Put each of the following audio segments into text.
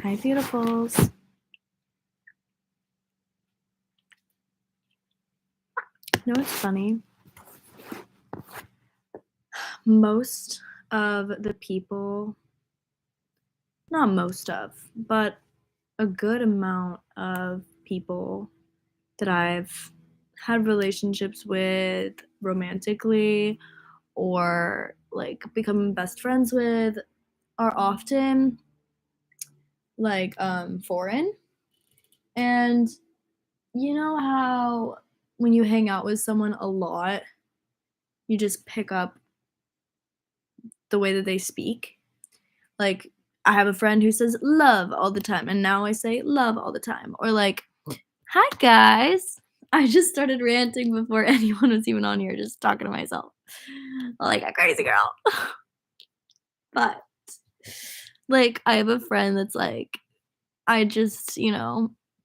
Hi, beautifuls. You know what's funny? Most of the people, not most of, but a good amount of people that I've had relationships with romantically or like become best friends with are often like foreign. And you know how when you hang out with someone a lot, you just pick up the way that they speak? Like, I have a friend who says love all the time, and now I say love all the time. Or like, hi guys. I just started ranting before anyone was even on here, just talking to myself like a crazy girl. But like, I have a friend that's like, I just,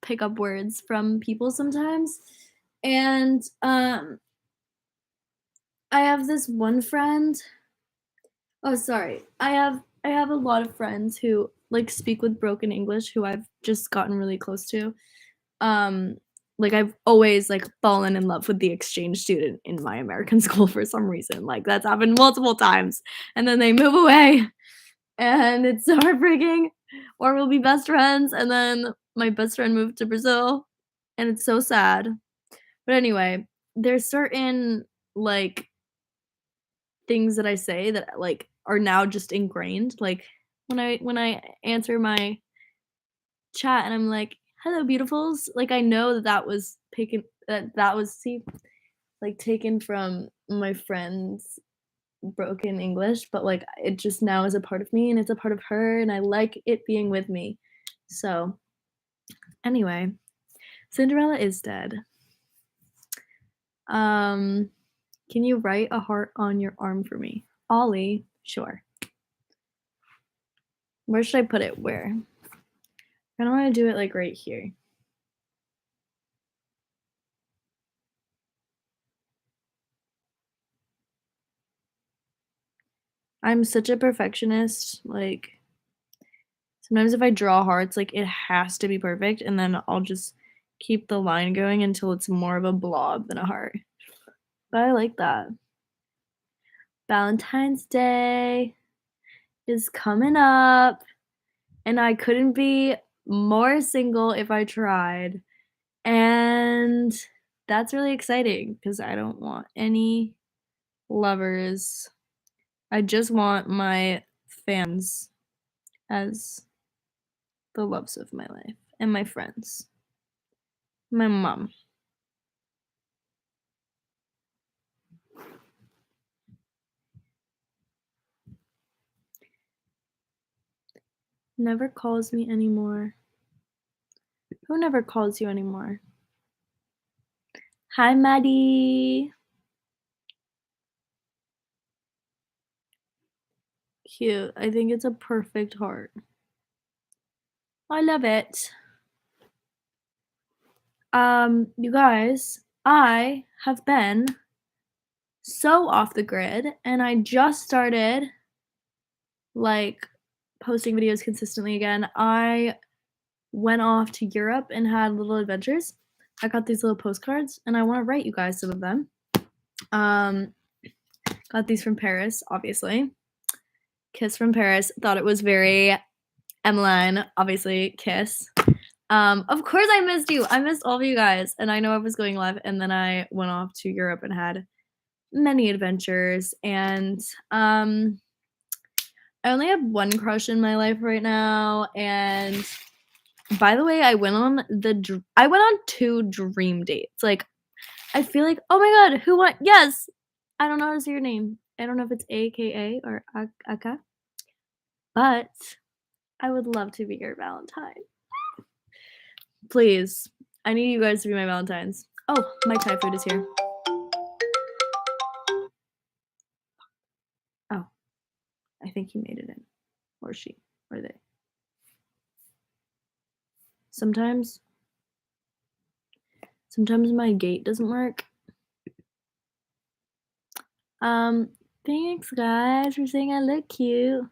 pick up words from people sometimes. And I have this one friend. Oh, sorry. I have a lot of friends who like speak with broken English who I've just gotten really close to. Um like I've always like fallen in love with the exchange student in my American school for some reason. Like that's happened multiple times. And then they move away and it's so heartbreaking. Or we'll be best friends and then my best friend moved to Brazil and it's so sad. But anyway, there's certain like things that I say that like are now just ingrained. Like when I answer my chat and I'm like, "Hello, beautifuls." Like I know that that was like taken from my friend's broken English, but like it just now is a part of me and it's a part of her and I like it being with me. So, anyway, Cinderella is dead. Um, can you write a heart on your arm for me? Ollie, sure. Where should I put it? Where? I don't want to do it like right here. I'm such a perfectionist. Like sometimes if I draw hearts, like it has to be perfect, and then I'll just keep the line going until it's more of a blob than a heart. But I like that. Valentine's Day is coming up, and I couldn't be more single if I tried. And that's really exciting because I don't want any lovers. I just want my fans as the loves of my life and my friends. My mom. Never calls me anymore. Who never calls you anymore? Hi, Maddie. Cute. I think it's a perfect heart. I love it. You guys, I have been so off the grid and I just started like posting videos consistently again. I went off to Europe and had little adventures. I got these little postcards and I want to write you guys some of them. Got these from Paris, obviously. Kiss from Paris. Thought it was very EMELINE, obviously, kiss. Of course I missed you. I missed all of you guys. And I know I was going live and then I went off to Europe and had many adventures. And I only have one crush in my life right now. And by the way, I went on 2 dream dates. Like I feel like, oh my god, who won? Yes. I don't know how to say your name. I don't know if it's AKA or Aka. But I would love to be your Valentine. Please. I need you guys to be my Valentines. Oh, my Thai food is here. Oh, I think he made it in. Or she. Or they. Sometimes my gate doesn't work. Thanks guys for saying I look cute.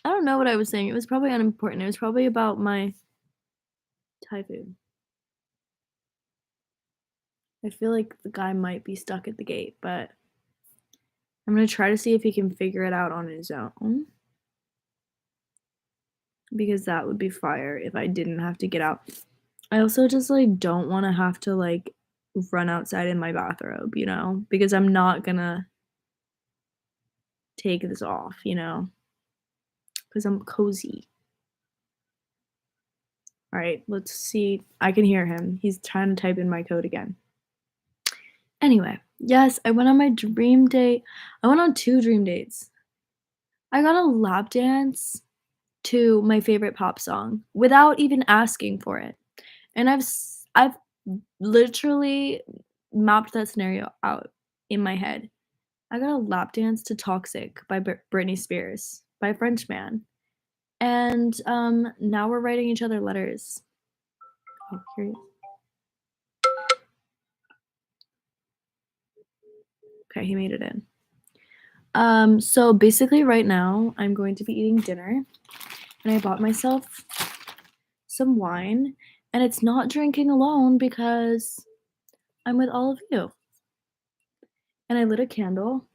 I don't know what I was saying. It was probably unimportant. It was probably about my Thai food. I feel like the guy might be stuck at the gate, but I'm gonna try to see if he can figure it out on his own. Because that would be fire if I didn't have to get out. I also just, like, don't wanna have to, like, run outside in my bathrobe, you know? Because I'm not gonna take this off, you know? Because I'm cozy. Alright, let's see. I can hear him. He's trying to type in my code again. Anyway, yes, I went on my dream date. I went on 2 dream dates. I got a lap dance to my favorite pop song without even asking for it. And I've literally mapped that scenario out in my head. I got a lap dance to "Toxic" by Britney Spears by a French man, and, now we're writing each other letters. Oh, here he is. Okay, he made it in. So basically right now, I'm going to be eating dinner, and I bought myself some wine, and it's not drinking alone because I'm with all of you. And I lit a candle.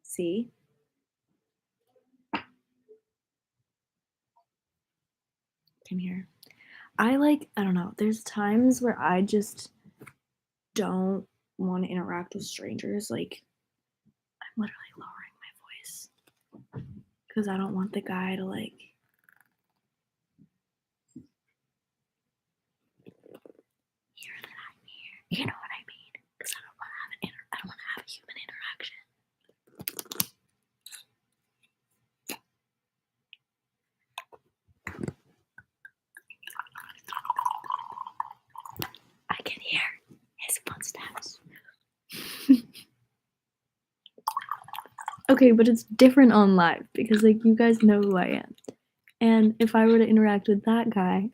See? Can hear. I don't know, there's times where I just don't wanna interact with strangers, like, I'm literally lowering my voice because I don't want the guy to, like hear that I'm here, you know what I mean? Because I don't wanna have a human interaction. I can hear his footsteps. Okay, but it's different on live because, like, you guys know who I am, and if I were to interact with that guy,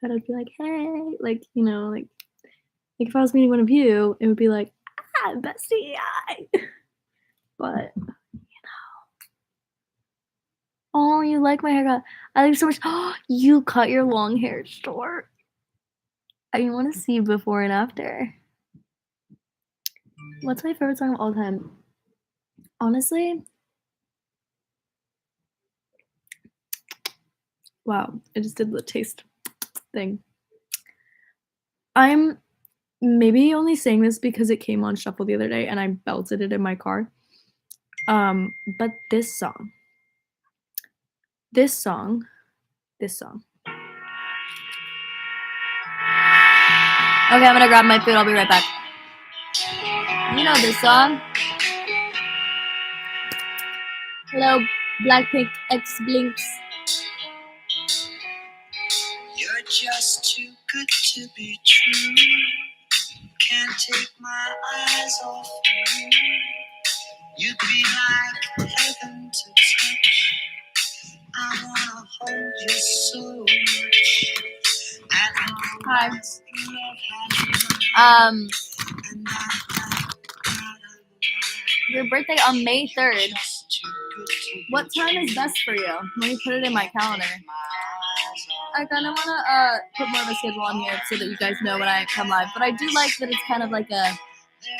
then I'd be like, "Hey," like, you know, like if I was meeting one of you, it would be like, "Ah, bestie, hi." But, "Oh, you like my haircut? I like it so much." You cut your long hair short. I wanna see before and after. What's my favorite song of all time? Honestly, wow, I just did the taste thing. I'm maybe only saying this because it came on shuffle the other day and I belted it in my car. But this song. This song. Okay, I'm gonna grab my food. I'll be right back. You know this song? Hello, Blackpink X Blinks. You're just too good to be true. Can't take my eyes off you. You'd be like heaven to touch. I wanna hold you so much. Hi. Your birthday on May 3rd. What time is best for you? Let me put it in my calendar. I kind of want to put more of a schedule on here so that you guys know when I come live. But I do like that it's kind of like a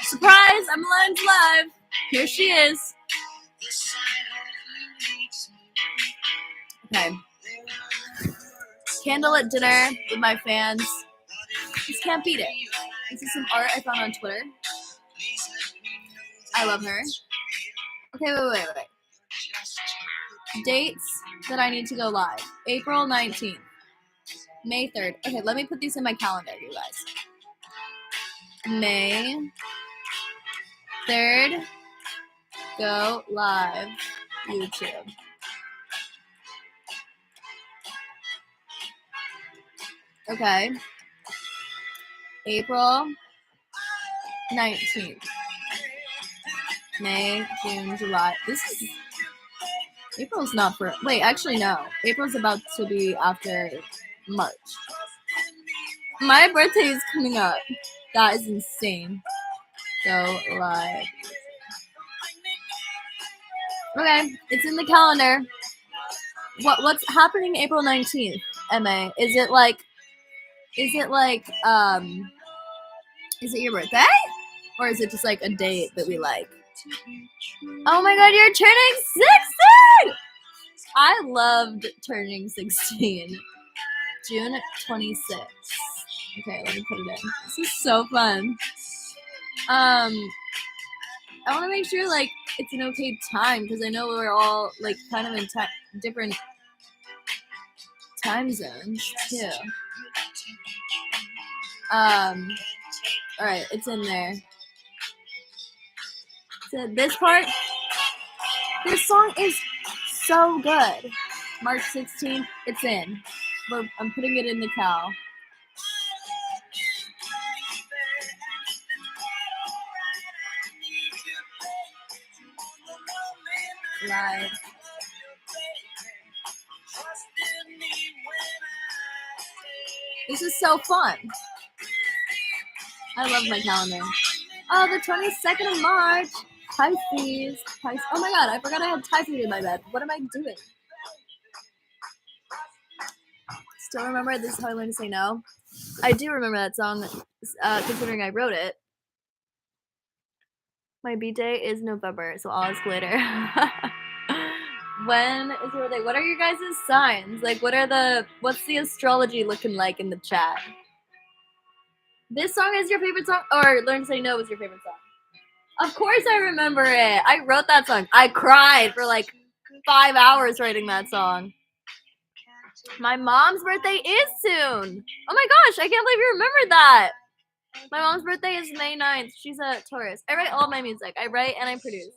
surprise. EMELINE's live. Here she is. Okay. Candlelit dinner with my fans. Just can't beat it. This is some art I found on Twitter. I love her. Okay, wait. Dates that I need to go live. April 19th. May 3rd. Okay, let me put these in my calendar, you guys. May 3rd. Go live. YouTube. Okay. April 19th. May, June, July. April's not for. Wait, actually, no. April's about to be after March. My birthday is coming up. That is insane. Go live. Okay, it's in the calendar. What's happening April 19th, MA? Is it like is it your birthday? Or is it just like a date that we like? Oh my god, you're turning 16! I loved turning 16. June 26th. Okay, let me put it in. This is so fun. I want to make sure like it's an okay time because I know we're all like kind of in different time zones too. All right, it's in there. So this part, this song is so good. March 16th, it's in. I'm putting it in the cal. Live. This is so fun. I love my calendar. Oh, the 22nd of March. Pisces. Oh my god, I forgot I had typhoid in my bed. What am I doing? Still remember This Is How I Learned to Say No? I do remember that song, considering I wrote it. My B-day is November, so all is glitter. When is your birthday? What are your guys' signs? Like, what's the astrology looking like in the chat? This song is your favorite song? Or Learn to Say No is your favorite song? Of course I remember it. I wrote that song. I cried for like 5 hours writing that song. My mom's birthday is soon. Oh my gosh, I can't believe you remembered that. My mom's birthday is May 9th. She's a Taurus. I write all my music. I write and I produce.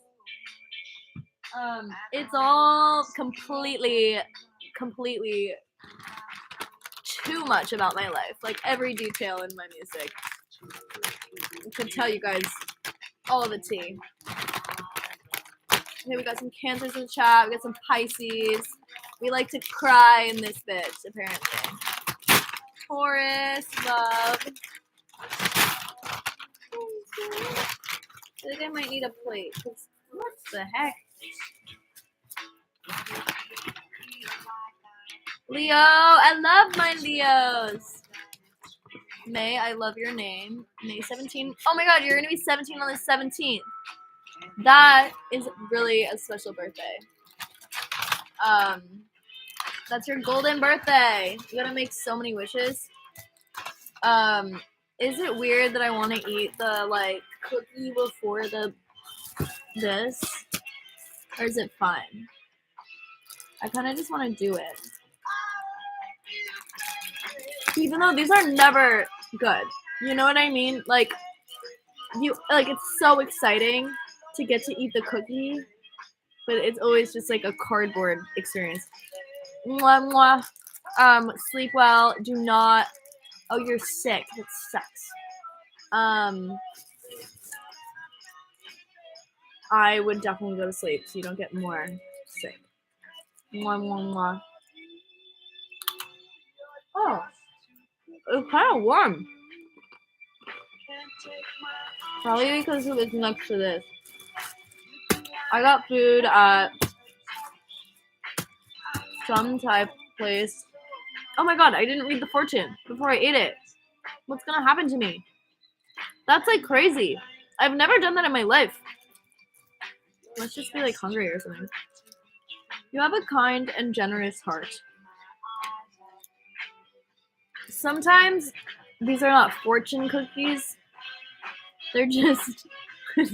It's all completely too much about my life. Like every detail in my music. I could tell you guys all the tea. Okay, we got some Cancers in the chat. We got some Pisces. We like to cry in this bitch, apparently. Taurus, love. I think I might need a plate. What the heck? Leo, I love my Leos. May, I love your name. May 17th. Oh my god, you're gonna be 17 on the 17th. That is really a special birthday. That's your golden birthday. You gotta make so many wishes. Is it weird that I want to eat the like cookie before this, or is it fine? I kind of just want to do it, even though these are never good. You know what I mean? Like it's so exciting to get to eat the cookie, but it's always just like a cardboard experience. Mwah, mwah. Sleep well. Do not. Oh, you're sick. That sucks. I would definitely go to sleep so you don't get more sick. Mwah, mwah, mwah. Oh, it's kind of warm. Probably because it was next to this. I got food at some Thai place. Oh my god, I didn't read the fortune before I ate it. What's gonna happen to me? That's like crazy. I've never done that in my life. Let's just be like hungry or something. You have a kind and generous heart. Sometimes these are not fortune cookies. They're just.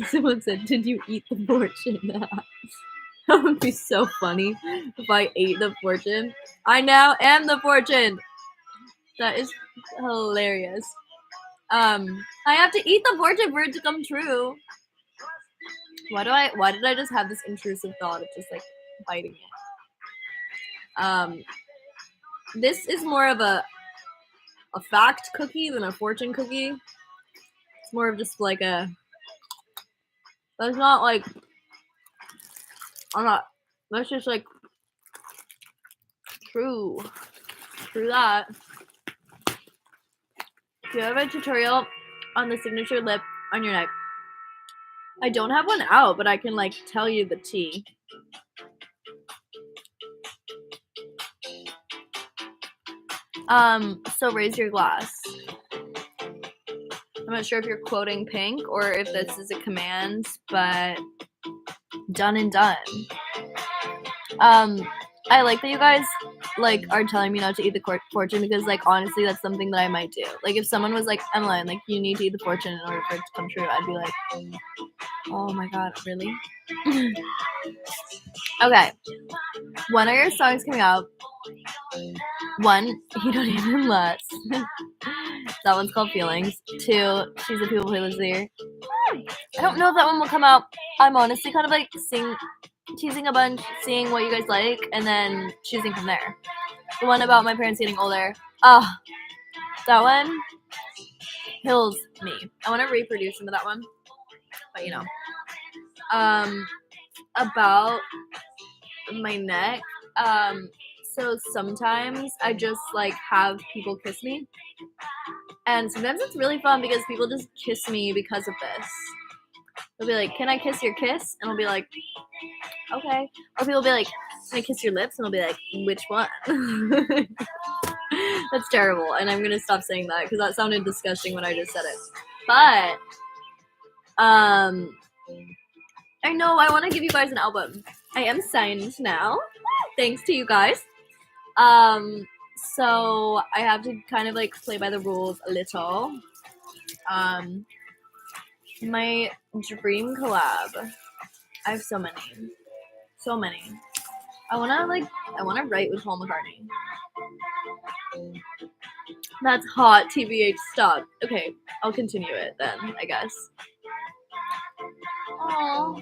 Someone said, "Did you eat the fortune?" That would be so funny if I ate the fortune. I now am the fortune. That is hilarious. I have to eat the fortune for it to come true. Why did I just have this intrusive thought of just like biting it? This is more of a fact cookie than a fortune cookie. It's more of just like a. That's not like. That's just like. True that. Do you have a tutorial on the signature lip on your neck? I don't have one out, but I can like tell you the tea. So raise your glass. I'm not sure if you're quoting Pink or if this is a command, but done and done. I like that you guys like are telling me not to eat the fortune because like honestly that's something that I might do. Like if someone was like, Emeline, like you need to eat the fortune in order for it to come true, I'd be like, oh my god, really? Okay. When are your songs coming out? One, you don't even lust. That one's called Feelings. Two, She's a People Pleaser. I don't know if that one will come out. I'm honestly kind of like teasing a bunch, seeing what you guys like, and then choosing from there. The one about my parents getting older. That one kills me. I want to reproduce some of that one, but you know. About my neck. So sometimes I just like have people kiss me, and sometimes it's really fun because people just kiss me because of this. They'll be like, "Can I kiss your kiss?" And I'll be like, "Okay." Or people will be like, "Can I kiss your lips?" And I'll be like, "Which one?" That's terrible, and I'm gonna stop saying that because that sounded disgusting when I just said it. But I know I want to give you guys an album. I am signed now, thanks to you guys. So I have to kind of like play by the rules a little. My dream collab. I have so many. I wanna write with Paul McCartney. That's hot, TBH, stop. Okay, I'll continue it then, I guess. Aww.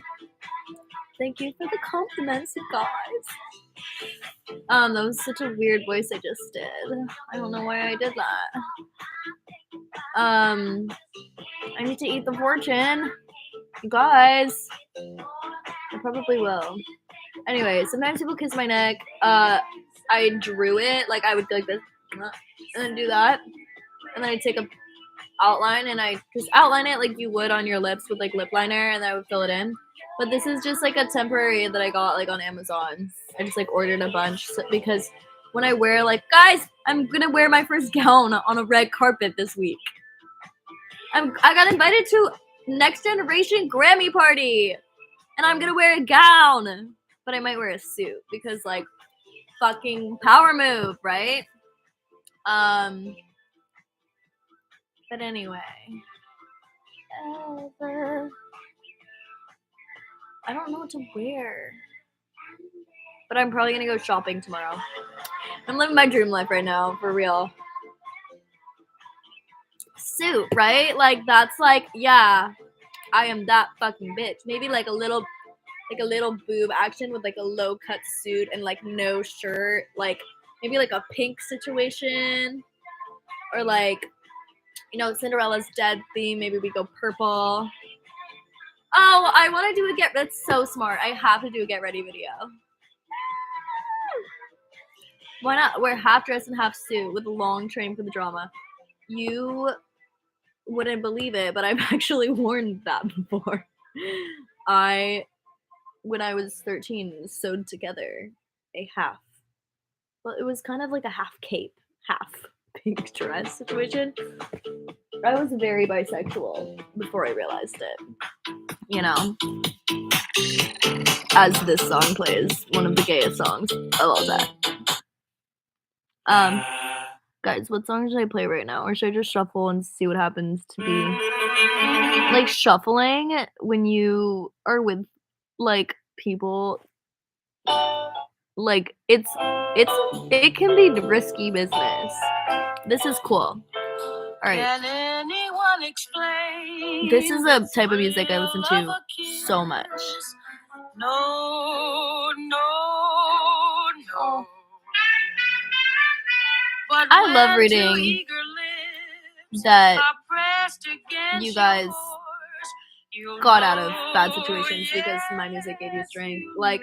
Thank you for the compliments, you guys. That was such a weird voice I just did. I don't know why I did that. I need to eat the fortune. You guys. I probably will. Anyway, sometimes people kiss my neck. I drew it, like I would go like this, and then do that. And then I'd take a outline and I just outline it like you would on your lips with like lip liner, and then I would fill it in. But this is just like a temporary that I got like on Amazon. I just like ordered a bunch because when I wear like, guys, I'm gonna wear my first gown on a red carpet this week. I got invited to Next Generation Grammy party, and I'm gonna wear a gown, but I might wear a suit because like fucking power move, right? But anyway. I don't know what to wear. But I'm probably gonna go shopping tomorrow. I'm living my dream life right now, for real. Suit, right? Like that's like, yeah, I am that fucking bitch. Maybe like a little boob action with like a low cut suit and like no shirt. Like maybe like a pink situation. Or like, you know, Cinderella's dead theme. Maybe we go purple. Oh, I want to do a that's so smart. I have to do a get ready video. Why not wear half dress and half suit with a long train for the drama? You wouldn't believe it, but I've actually worn that before. When I was 13, sewed together a half. Well, it was kind of like a half cape, half pink dress situation. I was very bisexual before I realized it. You know, as this song plays, one of the gayest songs of all time. Guys, what song should I play right now? Or should I just shuffle and see what happens to be? Like, shuffling when you are with, like, people, like, it can be risky business. This is cool. Alright. Can anyone explain? This is a type of music I listen to so much. No. I love reading that you guys got out of bad situations because my music gave you strength. Like,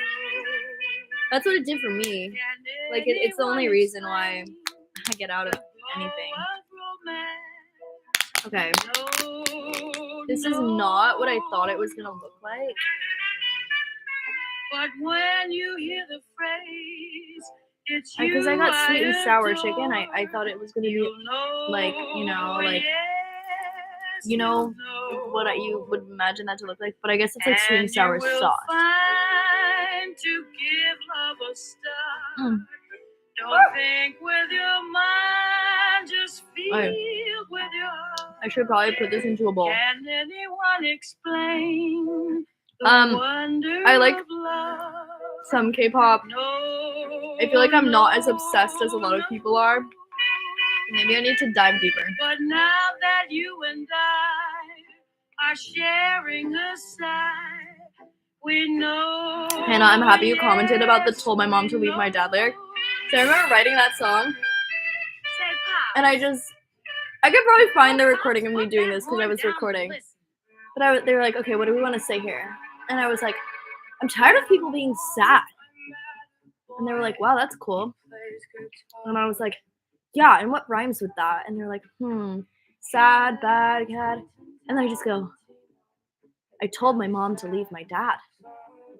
that's what it did for me. Like, it's the only reason why I get out of anything. Okay. This is not what I thought it was gonna look like. But when you hear the phrase, it's you. Because I got sweet and sour chicken, I thought it was gonna be like, what you would imagine that to look like, but I guess it's like sweet and sour sauce. To give love a start. Don't think with your mind, just feel with your heart. I should probably put this into a bowl. Can anyone explain the wonder I like of love? some K-pop. No, I feel like I'm not as obsessed as a lot of people are. Maybe I need to dive deeper. But now that you and I are sharing a side, we know. Hannah, I'm happy you commented about the "told my mom to leave my dad" lyric. So I remember writing that song, and I could probably find the recording of me doing this because I was recording. But they were like, okay, what do we want to say here? And I was like, I'm tired of people being sad. And they were like, wow, that's cool. And I was like, yeah, and what rhymes with that? And they're like, sad, bad, cat. And I just go, I told my mom to leave my dad.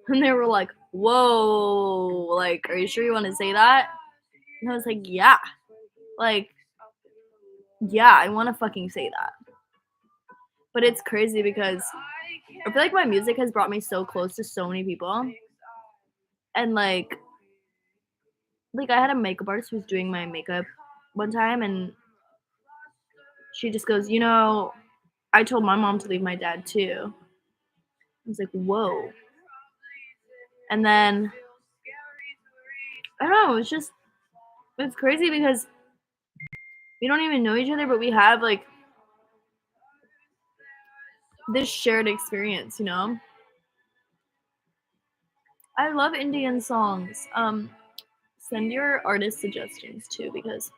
And they were like, whoa, like, are you sure you want to say that? And I was like, yeah. Like, yeah, I want to fucking say that. But it's crazy because I feel like my music has brought me so close to so many people. And like I had a makeup artist who was doing my makeup one time, and she just goes, I told my mom to leave my dad too. I was like, whoa. And then, I don't know, it's crazy because we don't even know each other, but we have like this shared experience, I love Indian songs. Send your artist suggestions too, because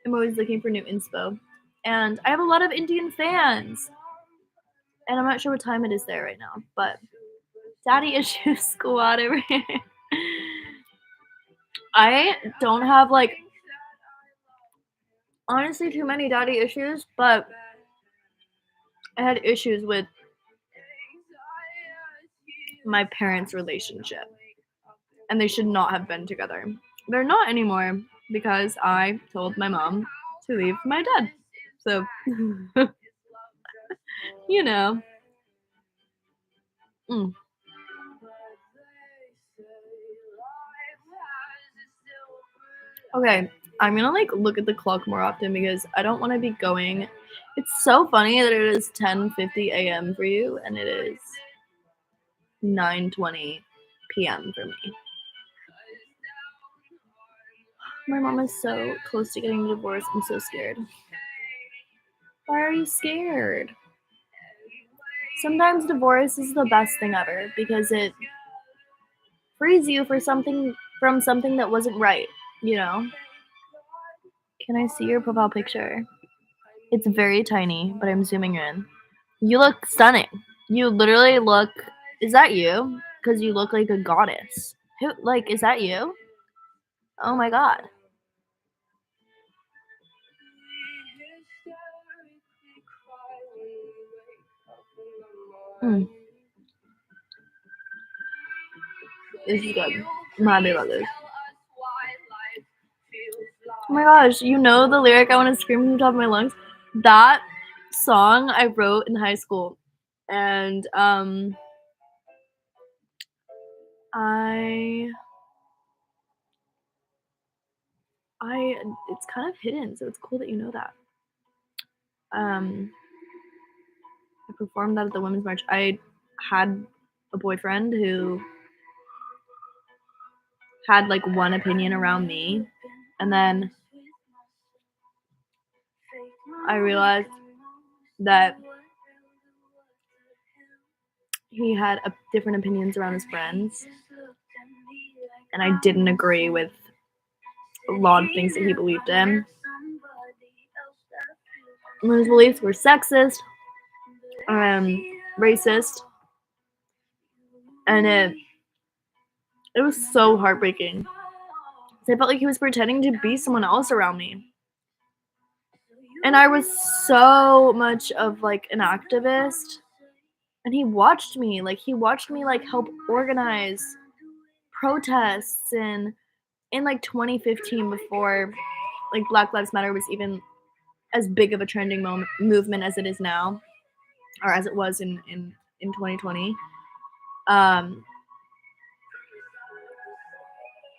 I'm always looking for new inspo. And I have a lot of Indian fans. And I'm not sure what time it is there right now, but daddy issues squad over here. I don't have like honestly too many daddy issues, but I had issues with my parents' relationship. And they should not have been together. They're not anymore because I told my mom to leave my dad. So, Okay, I'm gonna like look at the clock more often because I don't want to be going. It's so funny that it is 10:50 a.m. for you and it is 9:20 p.m. for me. My mom is so close to getting divorced. I'm so scared. Why are you scared? Sometimes divorce is the best thing ever because it frees you from something that wasn't right, Can I see your profile picture? It's very tiny, but I'm zooming in. You look stunning. You literally look... Is that you? Because you look like a goddess. Is that you? Oh my god. This is good. I'm happy about this. Oh my gosh, you know the lyric I want to scream from the top of my lungs? That song I wrote in high school. And it's kind of hidden, so it's cool that you know that. I performed that at the Women's March. I had a boyfriend who had like one opinion around me, and then I realized that he had different opinions around his friends, and I didn't agree with a lot of things that he believed in. And his beliefs were sexist, racist, and it was so heartbreaking. I felt like he was pretending to be someone else around me. And I was so much of, like, an activist, and he watched me, like, help organize protests and in, like, 2015 before, like, Black Lives Matter was even as big of a trending movement as it is now, or as it was in 2020. Um,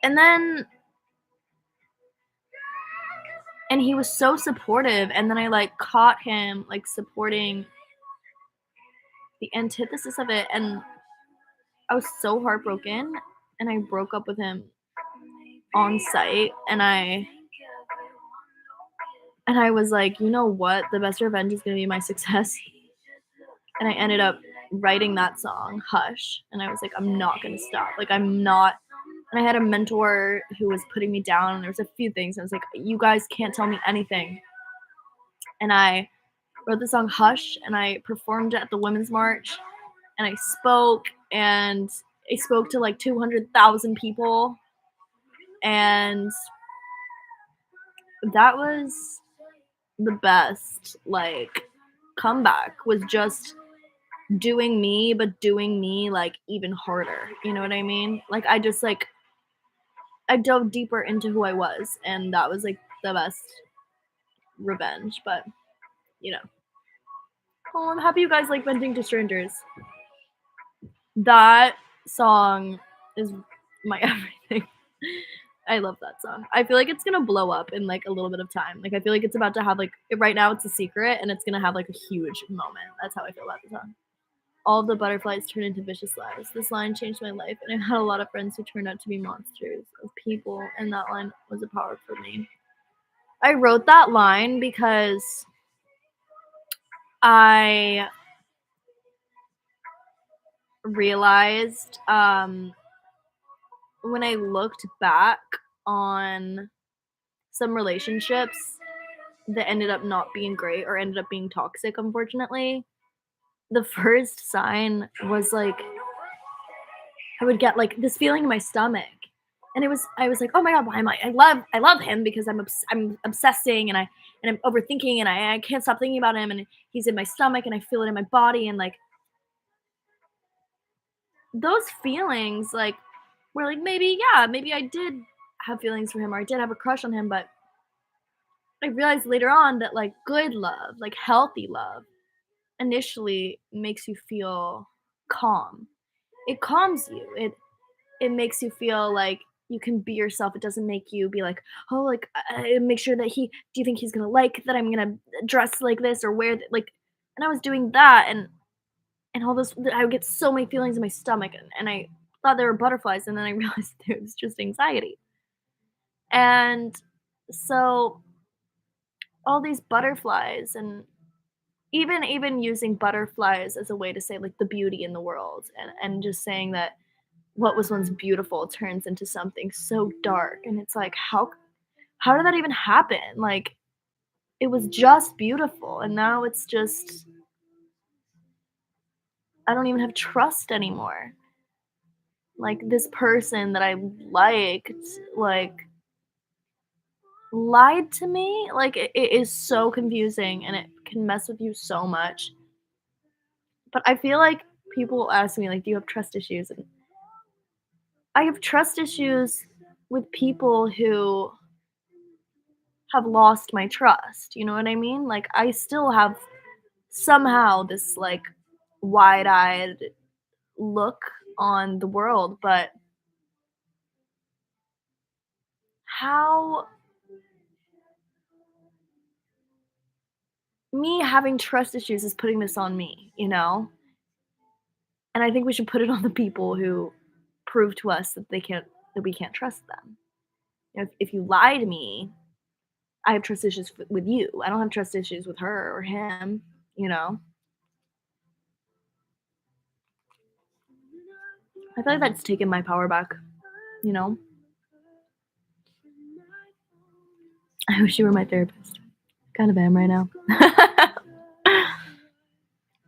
and then and he was so supportive, and then I, like, caught him, like, supporting the antithesis of it, and I was so heartbroken, and I broke up with him on site, and I was like, "You know what? The best revenge is gonna be my success." And I ended up writing that song, Hush, and I was like, "I'm not gonna stop. Like, I'm not." And I had a mentor who was putting me down, and there was a few things. I was like, "You guys can't tell me anything." And I wrote the song Hush, and I performed it at the Women's March, and and I spoke to like 200,000 people, and that was the best, like, comeback, was just doing me, but doing me, like, even harder, you know what I mean? Like, I dove deeper into who I was, and that was, like, the best revenge, but, you know. Oh, I'm happy you guys like venting to strangers. That song is my everything. I love that song. I feel like it's gonna blow up in, like, a little bit of time. Like, I feel like it's about to have, like, right now it's a secret, and it's gonna have, like, a huge moment. That's how I feel about the song. All of the butterflies turn into vicious lies. This line changed my life, and I had a lot of friends who turned out to be monsters of people, and that line was a power for me. I wrote that line because I realized, when I looked back on some relationships that ended up not being great or ended up being toxic, unfortunately, the first sign was, like, I would get, like, this feeling in my stomach, and I was like, "Oh my god, why am I love him because I'm obsessing, and I'm overthinking, and I can't stop thinking about him, and he's in my stomach, and I feel it in my body," and, like, those feelings, like, were like, maybe, yeah, maybe I did have feelings for him, or I did have a crush on him, but I realized later on that, like, good love, like, healthy love, initially makes you feel calm. It calms you. It makes you feel like you can be yourself. It doesn't make you be like, "Oh, like, make sure that he do you think he's gonna like that I'm gonna dress like this or wear like," and I was doing that, and all this I would get so many feelings in my stomach, and I thought they were butterflies, and then I realized it was just anxiety. And so all these butterflies, and even using butterflies as a way to say, like, the beauty in the world, and just saying that what was once beautiful turns into something so dark, and it's like, how did that even happen? Like, it was just beautiful, and now it's just I don't even have trust anymore. Like, this person that I liked, like, lied to me. Like, it is so confusing, and it can mess with you so much. But I feel like people will ask me, like, "Do you have trust issues?" And I have trust issues with people who have lost my trust, you know what I mean? Like, I still have somehow this, like, wide-eyed look on the world, but how me having trust issues is putting this on me, you know? And I think we should put it on the people who prove to us that we can't trust them. You know, if you lie to me, I have trust issues with you. I don't have trust issues with her or him, you know? I feel like that's taken my power back, you know? I wish you were my therapist. Kind of am right now.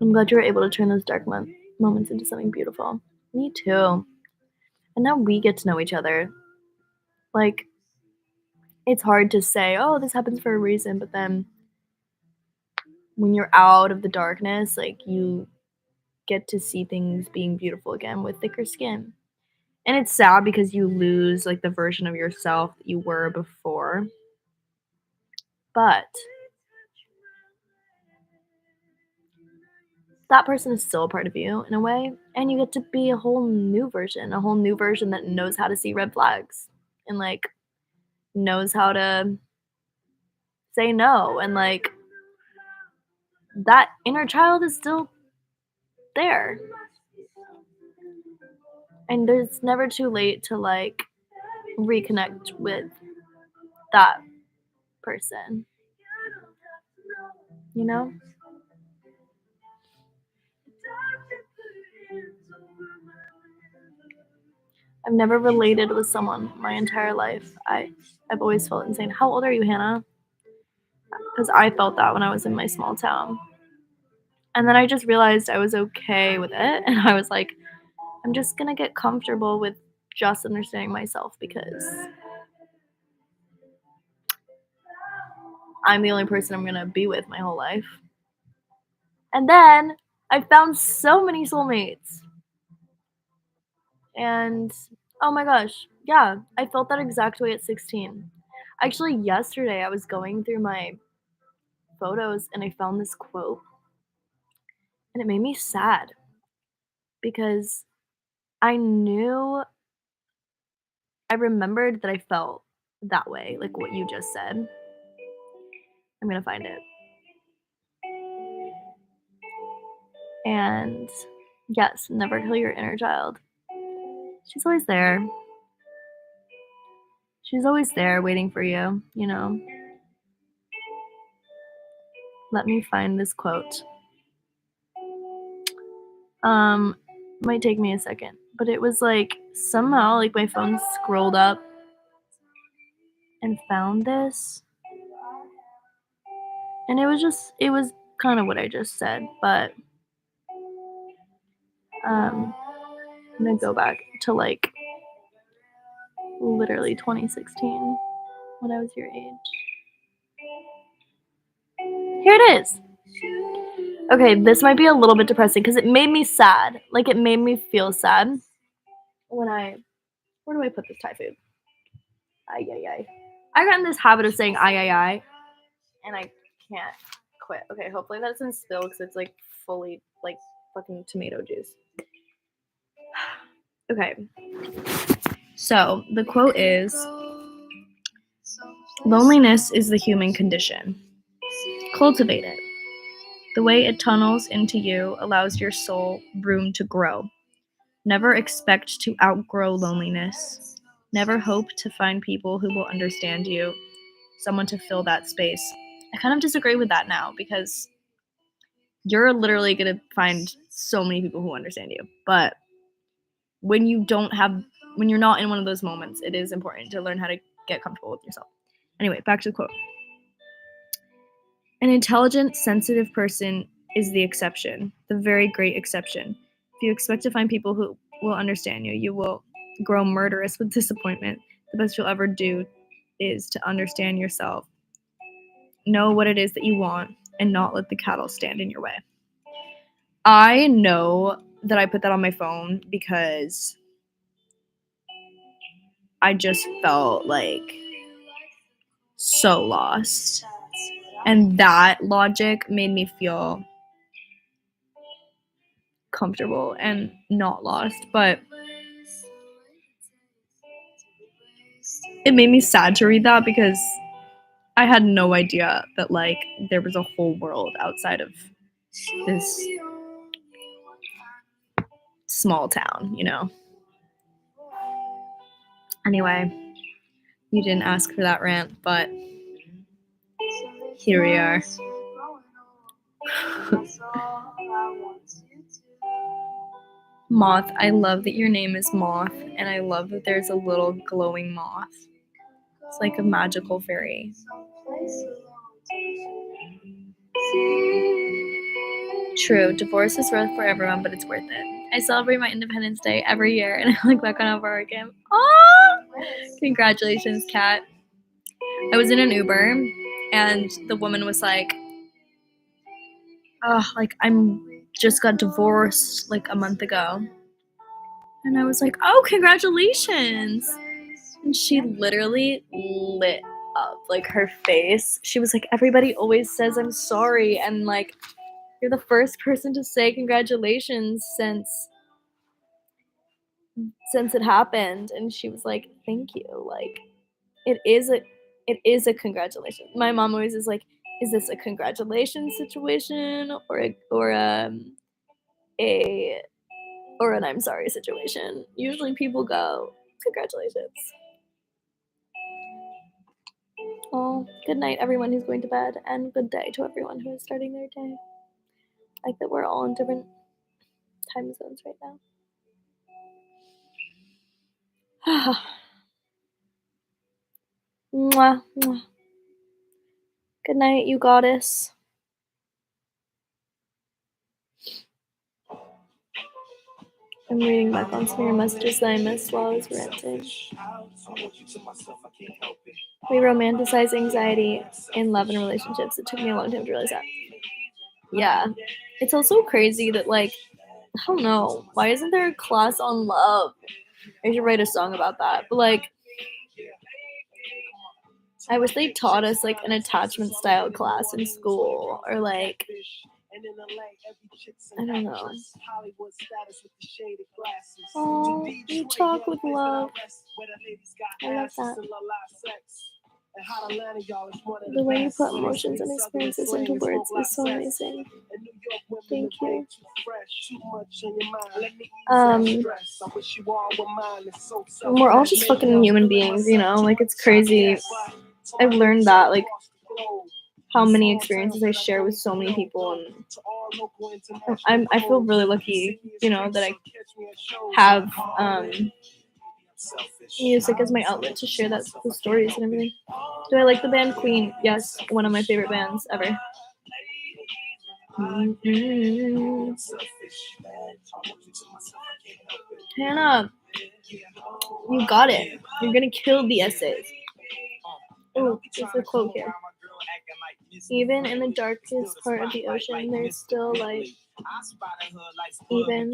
I'm glad you were able to turn those dark moments into something beautiful. Me too. And now we get to know each other. Like, it's hard to say, oh, this happens for a reason, but then when you're out of the darkness, like, you get to see things being beautiful again with thicker skin. And it's sad because you lose, like, the version of yourself that you were before. But that person is still a part of you in a way, and you get to be a whole new version that knows how to see red flags and, like, knows how to say no, and, like, that inner child is still there. And it's never too late to, like, reconnect with that person, you know? I've never related with someone my entire life. I've always felt insane. How old are you, Hannah? Because I felt that when I was in my small town. And then I just realized I was okay with it. And I was like, I'm just going to get comfortable with just understanding myself because I'm the only person I'm going to be with my whole life. And then I found so many soulmates. And oh my gosh, yeah, I felt that exact way at 16. Actually, yesterday I was going through my photos and I found this quote. And it made me sad because I remembered that I felt that way, like what you just said. I'm gonna find it. And yes, never kill your inner child. She's always there. She's always there waiting for you, you know. Let me find this quote. Might take me a second, but it was like somehow like my phone scrolled up and found this. And it was kind of what I just said, but I'm gonna go back to like literally 2016 when I was your age. Here it is. Okay, this might be a little bit depressing because it made me sad. Like, it made me feel sad when where do I put this Thai food? Ay, ay, ay. I got in this habit of saying ay, ay, ay, and I can't quit. Okay, hopefully that doesn't spill because it's like fully like fucking tomato juice. Okay. So the quote is, loneliness is the human condition. Cultivate it. The way it tunnels into you allows your soul room to grow. Never expect to outgrow loneliness. Never hope to find people who will understand you, someone to fill that space. I kind of disagree with that now because you're literally going to find so many people who understand you. But when you're not in one of those moments, it is important to learn how to get comfortable with yourself. Anyway, back to the quote. An intelligent, sensitive person is the exception, the very great exception. If you expect to find people who will understand you, you will grow murderous with disappointment. The best you'll ever do is to understand yourself, know what it is that you want, and not let the cattle stand in your way. I know that I put that on my phone because I just felt like so lost. And that logic made me feel comfortable and not lost, but it made me sad to read that because I had no idea that like there was a whole world outside of this small town, you know. Anyway, you didn't ask for that rant, but here we are. Moth, I love that your name is Moth, and I love that there's a little glowing moth. It's like a magical fairy. True, divorce is rough for everyone, but it's worth it. I celebrate my Independence Day every year, and I look back on how far I came. Oh, congratulations, Kat. I was in an Uber, and the woman was like, like I'm just got divorced like a month ago. And I was like, oh, congratulations. And she literally lit up, like her face. She was like, everybody always says I'm sorry. And like, you're the first person to say congratulations since it happened. And she was like, thank you. Like, it is a congratulations. My mom always is like, is this a congratulations situation or an I'm sorry situation? Usually people go, congratulations. Oh, good night, everyone who's going to bed, and good day to everyone who is starting their day. Like that we're all in different time zones right now. Mwah, mwah. Good night, you goddess. I'm reading back on some of your messages that I missed while I was ranting. We romanticize anxiety in love and relationships. It took me a long time to realize that. Yeah. It's also crazy that, like, I don't know, why isn't there a class on love? I should write a song about that. But, like, I wish they taught us, like, an attachment style class in school. Or, like, I don't know. Oh, you talk with love. I love that. The way you put emotions and experiences into words is so amazing. Thank you. We're all just fucking human beings, you know? Like, it's crazy. I've learned that, like, how many experiences I share with so many people, and I feel really lucky, you know, that I have music as my outlet to share those stories and everything. Do I like the band Queen? Yes, one of my favorite bands ever. Mm-hmm. Hannah, you got it. You're gonna kill the essays. Oh, there's a quote here. Even in the darkest part of the ocean, there's still light. Even.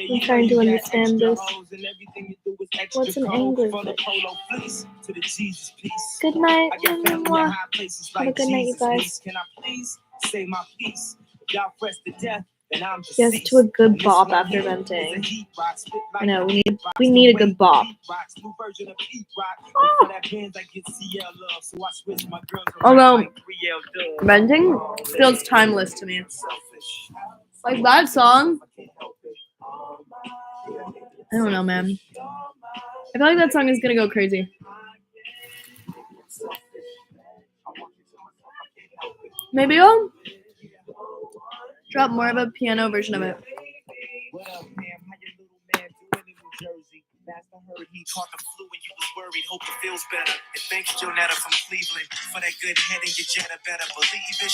I'm trying to understand this. What's an anglerfish? Good night. Have a good night, you guys. Yes, to a good bop after venting. I know, we need a good bop. Although, venting feels timeless to me. Like that song, I don't know, man. I feel like that song is gonna go crazy. Maybe I'll drop more of a piano version of it. What up, ma'am? How your little man doing in New Jersey? Last I heard, he caught the flu and you was worried. Hope it feels better. And thanks, Jonetta from Cleveland, for that good head and your Jetta. Better believe it.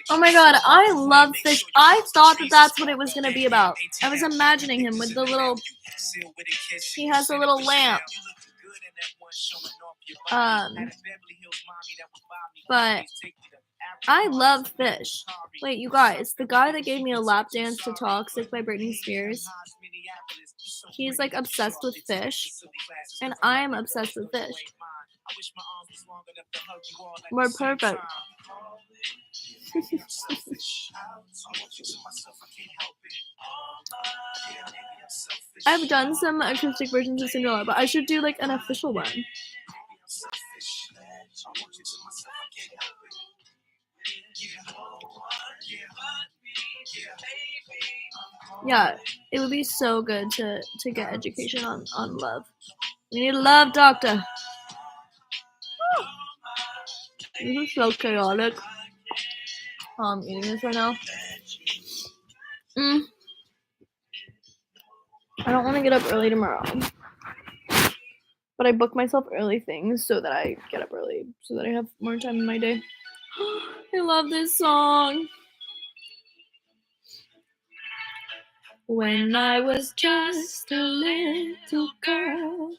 Oh my God, I love Fish. I thought that that's what it was gonna be about. I was imagining him with the little. He has a little lamp. But I love Fish. Wait, you guys, the guy that gave me a lap dance to Toxic by Britney Spears, he's like obsessed with Fish, and I'm obsessed with Fish. We're perfect. I've done some acoustic versions of Cinderella, but I should do like an official one. Yeah, it would be so good to get education on love. We need a love doctor. This is so chaotic. I'm eating this right now. I don't want to get up early tomorrow. But I book myself early things so that I get up early, so that I have more time in my day. I love this song. When I was just a little girl,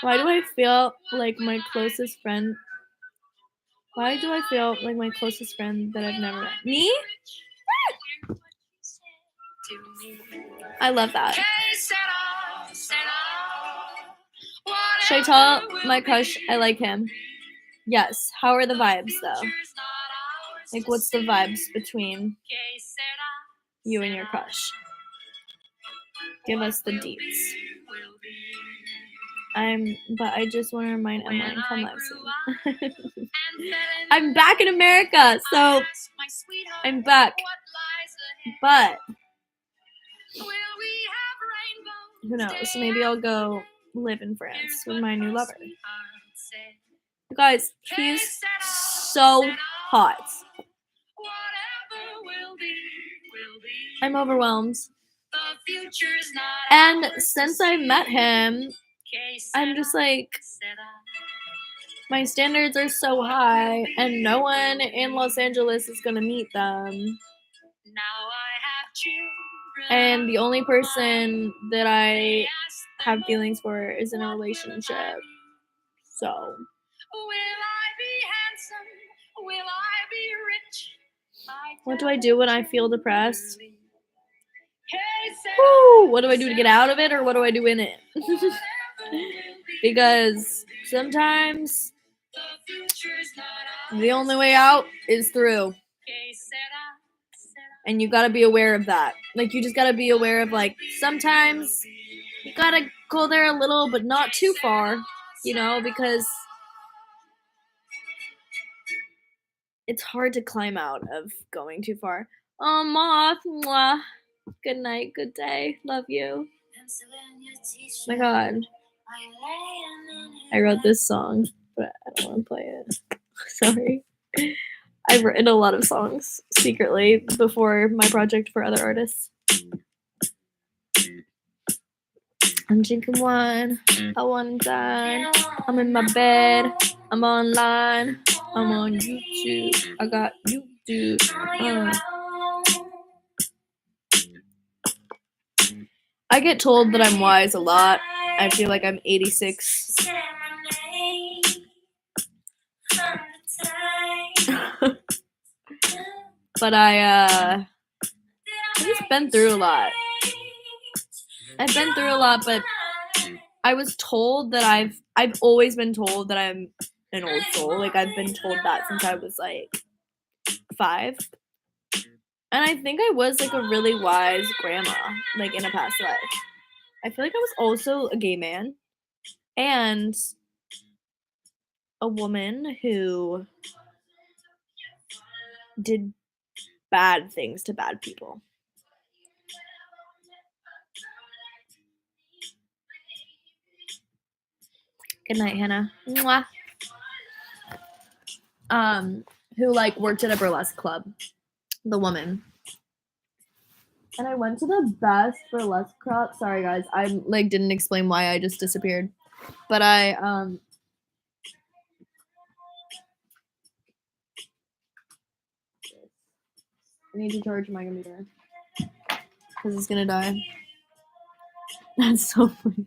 Why do I feel like my closest friend? Why do I feel like my closest friend that I've never met? Me? I love that. Should I tell my crush I like him? Yes. How are the vibes though? Like, what's the vibes between you and your crush? Give us the deets. But I just want to remind Emeline, come back soon. I'm back in America, so I'm back. But who knows? Maybe I'll go live in France with my new lover. You guys, he's so hot. I'm overwhelmed. And since I met him, I'm just like, my standards are so high, and no one in Los Angeles is gonna meet them. And the only person that I have feelings for is in a relationship. So, what do I do when I feel depressed? Woo, what do I do to get out of it, or what do I do in it? Because sometimes the only way out is through. And you gotta be aware of that. Like, you just gotta be aware of, like, sometimes you gotta go there a little, but not too far, you know, because it's hard to climb out of going too far. Oh, Moth, mwah. Good night, good day, love you. Oh my God. I wrote this song, but I don't want to play it. Sorry. I've written a lot of songs secretly before my project for other artists. I'm drinking wine, I want to dine. I'm in my bed, I'm online, I'm on YouTube. I got YouTube. I get told that I'm wise a lot. I feel like I'm 86. But I've just been through a lot. I've been through a lot, but I was told that I've always been told that I'm an old soul. Like, I've been told that since I was like 5. And I think I was like a really wise grandma, like in a past life. I feel like I was also a gay man and a woman who did bad things to bad people. Good night, Hannah. Mwah. Who like worked at a burlesque club. The woman. And I went to the best burlesque club. Sorry guys, I like didn't explain why I just disappeared. But I need to charge my computer. Because it's gonna die. That's so funny.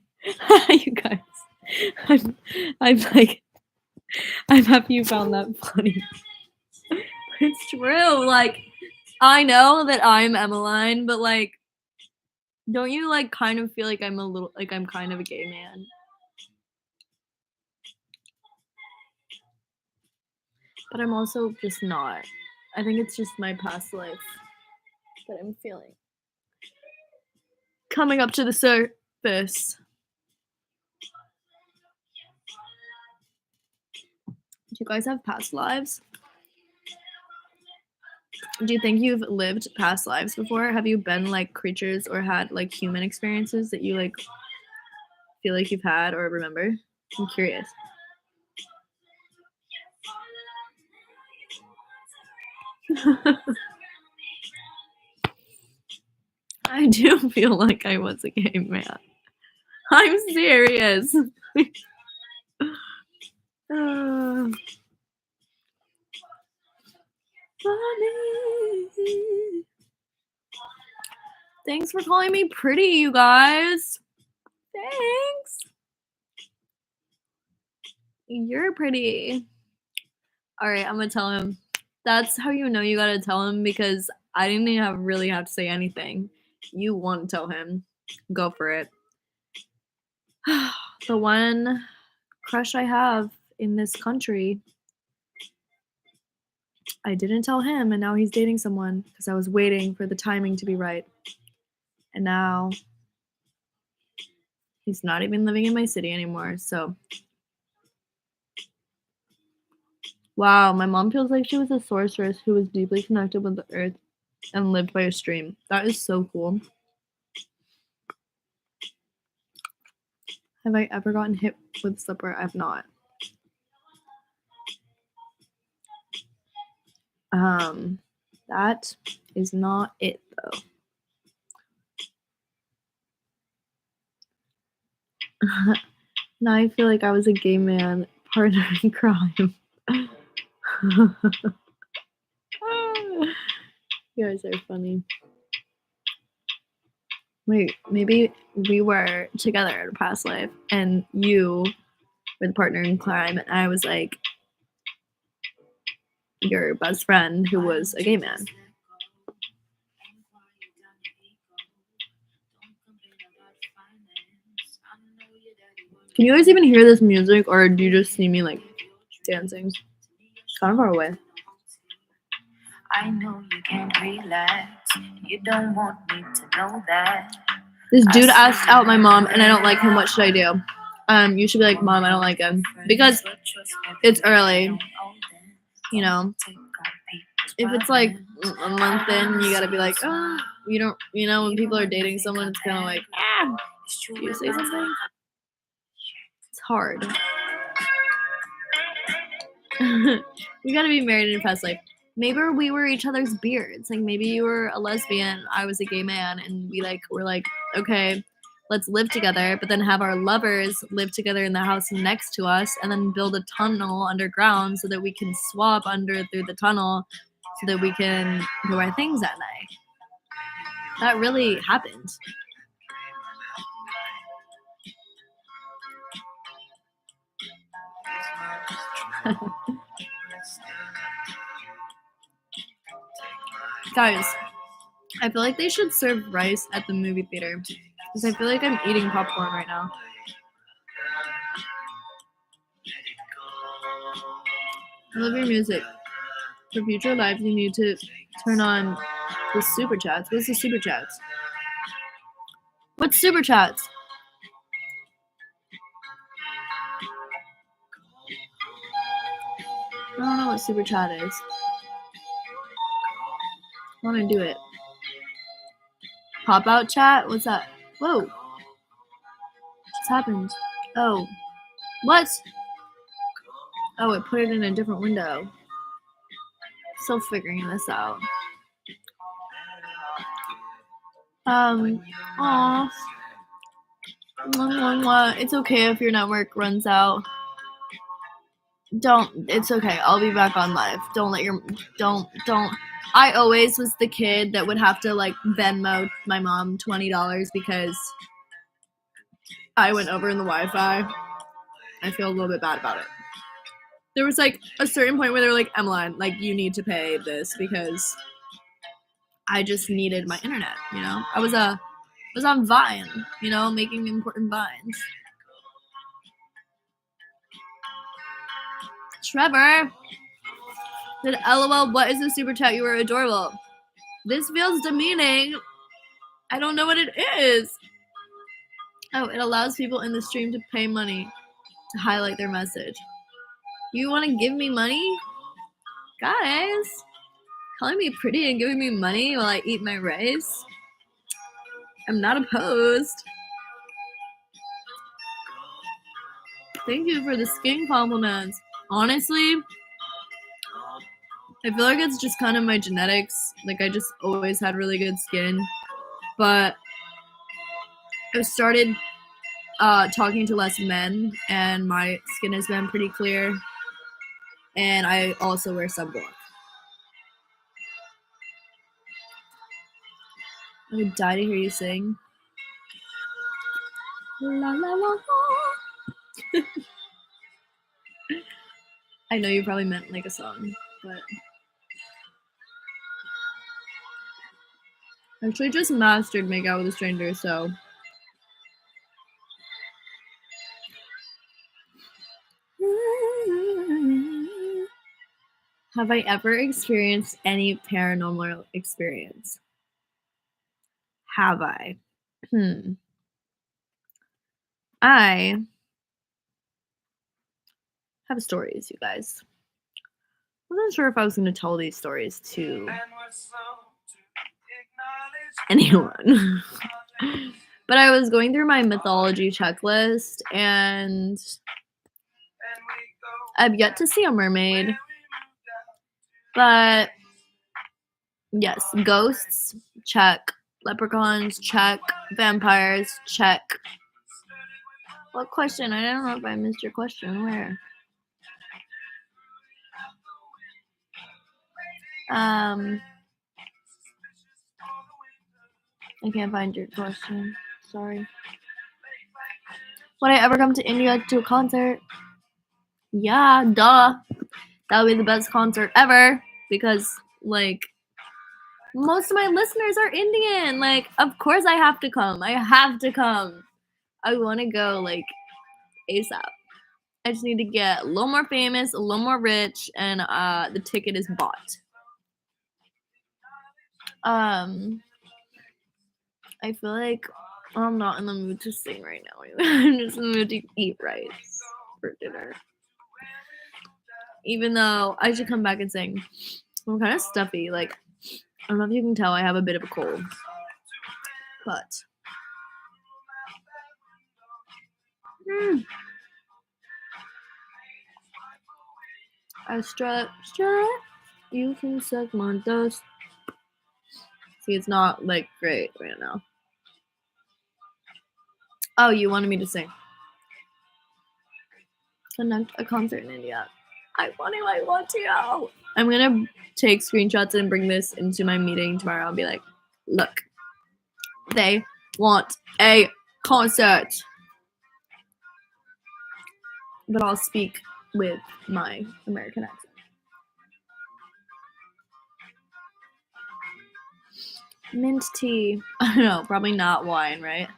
You guys. I'm like, I'm happy you found that funny. It's true. Like, I know that I'm EMELINE, but like, don't you like kind of feel like I'm a little, like I'm kind of a gay man? But I'm also just not. I think it's just my past life that I'm feeling. Coming up to the surface. Do you guys have past lives? Do you think you've lived past lives before? Have you been like creatures or had like human experiences that you like feel like you've had or remember? I'm curious. I do feel like I was a gay man. I'm serious. Thanks for calling me pretty, you guys. Thanks. You're pretty. Alright, I'm gonna tell him. That's how you know you gotta tell him, because I didn't even really have to say anything. You want to tell him. Go for it. The one crush I have in this country, I didn't tell him, and now he's dating someone because I was waiting for the timing to be right. And now he's not even living in my city anymore, so. Wow, my mom feels like she was a sorceress who was deeply connected with the earth and lived by a stream. That is so cool. Have I ever gotten hit with a slipper? I have not. That is not it, though. Now I feel like I was a gay man partner in crime. You guys are funny. Wait, maybe we were together in a past life, and you were the partner in crime, and I was like your best friend who was a gay man. Can you guys even hear this music, or do you just see me like dancing? It's kind of far away. I know you can't relax. You don't want me to know that. This dude asked out my mom, and I don't like him. What should I do? You should be like, Mom, I don't like him, because it's early. You know, if it's like a month in, you gotta be like, oh, you don't. You know, when people are dating someone, it's kind of like, do you say something? It's hard. We gotta be married in a past life. Maybe we were each other's beards. Like, maybe you were a lesbian, I was a gay man, and we're like, okay, let's live together, but then have our lovers live together in the house next to us, and then build a tunnel underground so that we can swap through the tunnel, so that we can do our things at night. That really happened. Guys, I feel like they should serve rice at the movie theater, because I feel like I'm eating popcorn right now. I love your music. For future lives, you need to turn on the super chats. What's the super chats? What's super chats? I don't know what super chat is. I want to do it. Pop out chat? What's that? Whoa. What's happened? Oh. What? Oh, it put it in a different window. Still figuring this out. Aw. It's okay if your network runs out. It's okay. I'll be back on live. Don't. I always was the kid that would have to like Venmo my mom $20 because I went over in the Wi-Fi. I feel a little bit bad about it. There was like a certain point where they were like, EMELINE, like you need to pay this because I just needed my internet, you know? I was on Vine, you know, making important vines. Trevor said, LOL, what is the super chat? You were adorable. This feels demeaning. I don't know what it is. Oh, it allows people in the stream to pay money to highlight their message. You want to give me money? Guys, calling me pretty and giving me money while I eat my rice? I'm not opposed. Thank you for the skin compliments. Honestly, I feel like it's just kind of my genetics. Like, I just always had really good skin. But I started talking to less men, and my skin has been pretty clear. And I also wear sunblock. I would die to hear you sing. La la la la. I know you probably meant like a song, but I actually just mastered Make Out with a Stranger, so have I ever experienced any paranormal experience? Have I? I have stories, you guys. I wasn't sure if I was going to tell these stories to anyone. But I was going through my mythology checklist, and I've yet to see a mermaid. But yes, ghosts, check. Leprechauns, check. Vampires, check. What question? I don't know if I missed your question. Where? I can't find your question. Sorry. Would I ever come to India to a concert? Yeah, duh. That would be the best concert ever, because, like, most of my listeners are Indian. Like, of course I have to come. I have to come. I want to go, like, ASAP. I just need to get a little more famous, a little more rich, and the ticket is bought. I feel like I'm not in the mood to sing right now. I'm just in the mood to eat rice for dinner. Even though I should come back and sing. I'm kind of stuffy. Like, I don't know if you can tell, I have a bit of a cold. But I strut, you can suck my dust. See, it's not, like, great right now. Oh, you wanted me to sing. Conduct a concert in India. I want to. I'm gonna take screenshots and bring this into my meeting tomorrow. I'll be like, look, they want a concert. But I'll speak with my American accent. Mint tea. I don't know, probably not wine, right?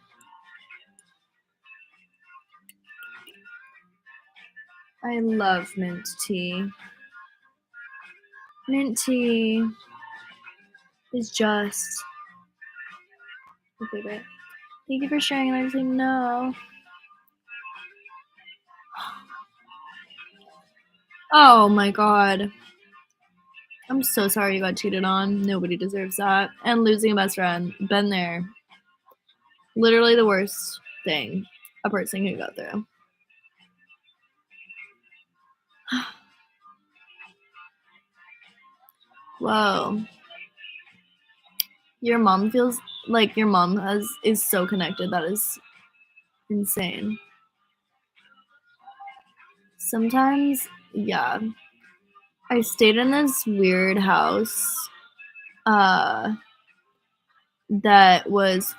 I love mint tea. Mint tea is just my favorite. Thank you for sharing and everything. No. Oh my god. I'm so sorry you got cheated on. Nobody deserves that. And losing a best friend. Been there. Literally the worst thing a person could go through. Whoa. Your mom feels like your mom is so connected. That is insane. Sometimes, yeah. I stayed in this weird house that was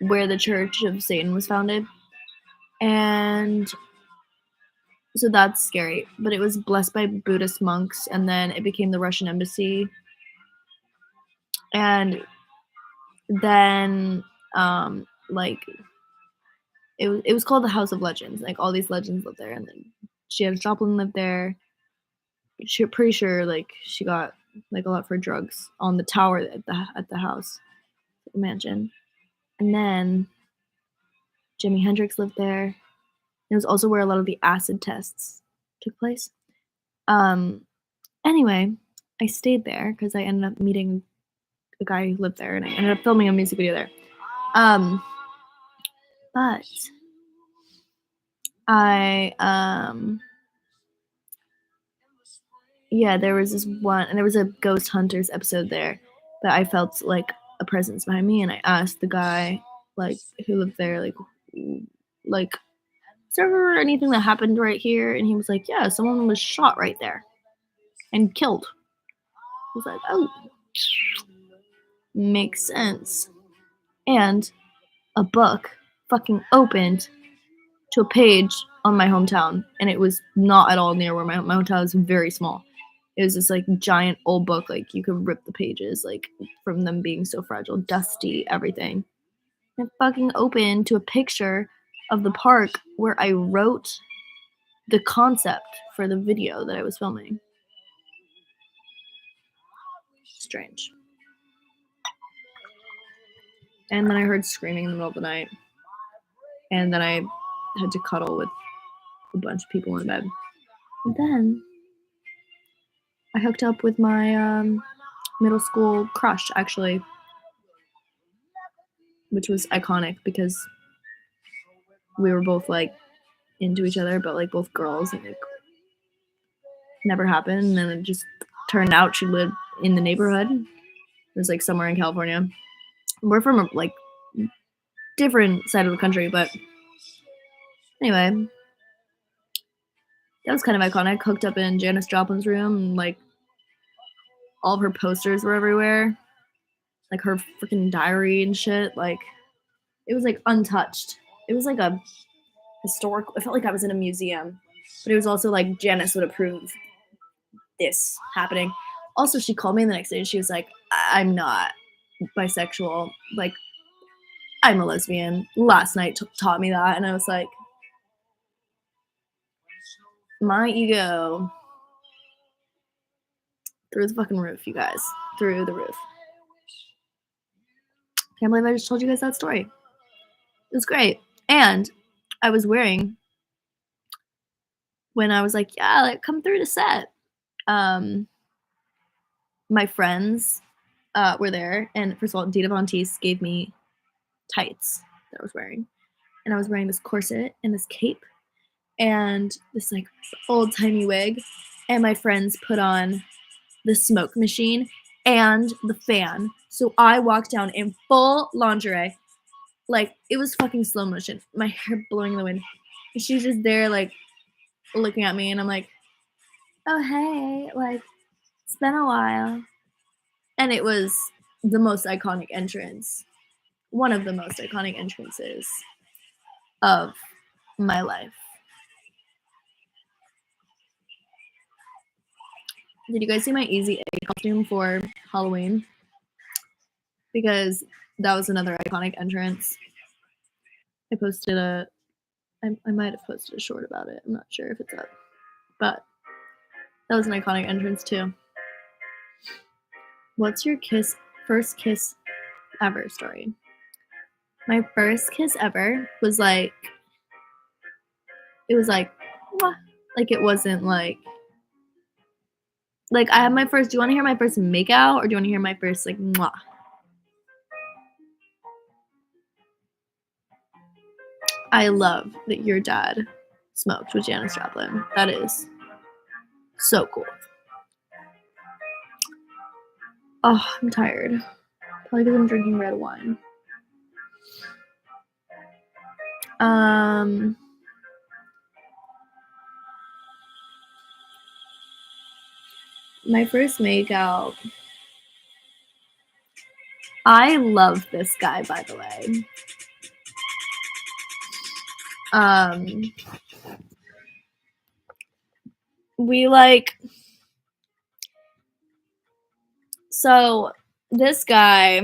where the Church of Satan was founded. And so that's scary. But it was blessed by Buddhist monks, and then it became the Russian embassy. And then, like, it was called the House of Legends. Like, all these legends lived there. And then Janis Joplin lived there. Pretty sure, like, she got, like, a lot for drugs on the tower at the house, the mansion. And then Jimi Hendrix lived there. It was also where a lot of the acid tests took place. Anyway, I stayed there because I ended up meeting a guy who lived there, and I ended up filming a music video there. But yeah, there was this one, and there was a Ghost Hunters episode there that I felt like a presence behind me, and I asked the guy, like, who lived there, like, is there ever anything that happened right here? And he was like, yeah, someone was shot right there and killed. I was like, oh, makes sense. And a book fucking opened to a page on my hometown, and it was not at all near where my hometown is very small. It was this like giant old book, like you could rip the pages like from them being so fragile, dusty, everything. And fucking opened to a picture of the park where I wrote the concept for the video that I was filming. Strange. And then I heard screaming in the middle of the night. And then I had to cuddle with a bunch of people in bed. And then I hooked up with my middle school crush, actually, which was iconic because we were both like into each other, but like both girls, and like never happened. And then it just turned out she lived in the neighborhood. It was like somewhere in California. We're from a like different side of the country, but anyway, that was kind of iconic. Hooked up in Janis Joplin's room, and like all of her posters were everywhere, like her freaking diary and shit. Like it was like untouched. It was like a historical. I felt like I was in a museum, but it was also like Janis would approve this happening. Also, she called me the next day and she was like, "I'm not bisexual. Like, I'm a lesbian. Last night taught me that." And I was like, my ego through the fucking roof, you guys. Through the roof. Can't believe I just told you guys that story. It was great. And I was wearing, when I was like, yeah, like come through the set. My friends were there, and first of all, Dita Von Teese gave me tights that I was wearing. And I was wearing this corset and this cape and this like old-timey wig. And my friends put on the smoke machine and the fan. So I walked down in full lingerie. Like, it was fucking slow motion. My hair blowing in the wind. And she's just there, like, looking at me. And I'm like, oh, hey. Like, it's been a while. And it was the most iconic entrance. One of the most iconic entrances of my life. Did you guys see my Easy A costume for Halloween? Because that was another iconic entrance. I posted I might have posted a short about it. I'm not sure if it's up. But that was an iconic entrance too. What's your first kiss ever story? My first kiss ever was like, it was like, mwah. Like it wasn't like I had my first, do you want to hear my first make out, or do you want to hear my first like mwah? I love that your dad smoked with Janis Joplin. That is so cool. Oh, I'm tired. Probably because I'm drinking red wine. My first makeout. I love this guy, by the way. We like, so this guy